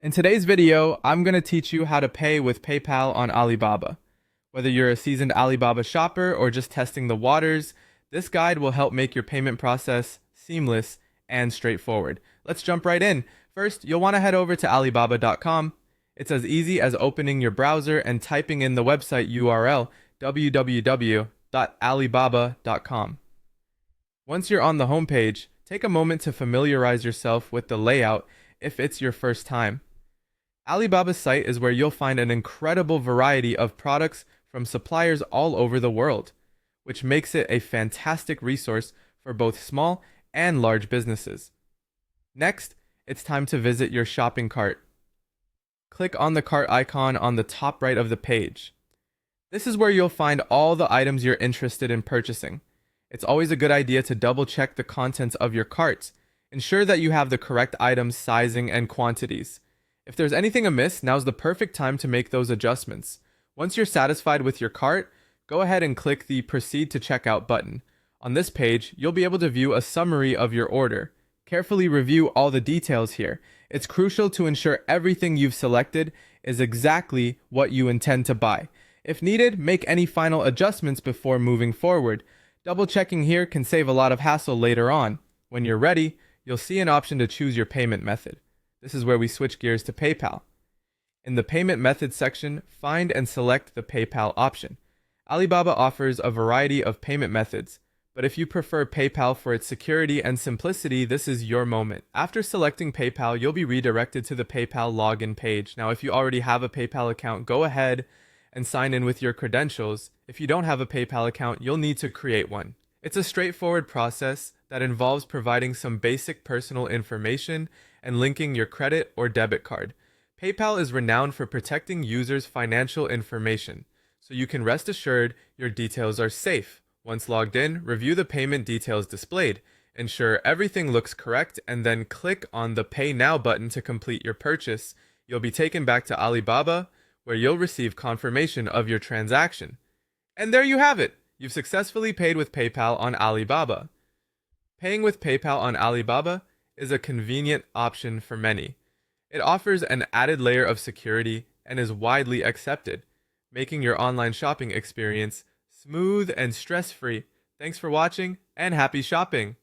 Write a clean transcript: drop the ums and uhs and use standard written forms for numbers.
In today's video, I'm going to teach you how to pay with PayPal on Alibaba. Whether you're a seasoned Alibaba shopper or just testing the waters, this guide will help make your payment process seamless and straightforward. Let's jump right in. First, you'll want to head over to Alibaba.com. It's as easy as opening your browser and typing in the website URL www.alibaba.com. Once you're on the homepage, take a moment to familiarize yourself with the layout if it's your first time. Alibaba's site is where you'll find an incredible variety of products from suppliers all over the world, which makes it a fantastic resource for both small and large businesses. Next, it's time to visit your shopping cart. Click on the cart icon on the top right of the page. This is where you'll find all the items you're interested in purchasing. It's always a good idea to double check the contents of your cart. Ensure that you have the correct items, sizing, and quantities. If there's anything amiss, now's the perfect time to make those adjustments. Once you're satisfied with your cart, go ahead and click the Proceed to Checkout button. On this page, you'll be able to view a summary of your order. Carefully review all the details here. It's crucial to ensure everything you've selected is exactly what you intend to buy. If needed, make any final adjustments before moving forward. Double checking here can save a lot of hassle later on. When you're ready, you'll see an option to choose your payment method. This is where we switch gears to PayPal. In the Payment Methods section, find and select the PayPal option. Alibaba offers a variety of payment methods, but if you prefer PayPal for its security and simplicity, this is your moment. After selecting PayPal, you'll be redirected to the PayPal login page. Now, if you already have a PayPal account, go ahead and sign in with your credentials. If you don't have a PayPal account, you'll need to create one. It's a straightforward process that involves providing some basic personal information and linking your credit or debit card. PayPal is renowned for protecting users' financial information, so you can rest assured your details are safe. Once logged in, review the payment details displayed. Ensure everything looks correct and then click on the Pay Now button to complete your purchase. You'll be taken back to Alibaba, where you'll receive confirmation of your transaction. And there you have it! You've successfully paid with PayPal on Alibaba. Paying with PayPal on Alibaba is a convenient option for many. It offers an added layer of security and is widely accepted, making your online shopping experience smooth and stress-free. Thanks for watching and happy shopping!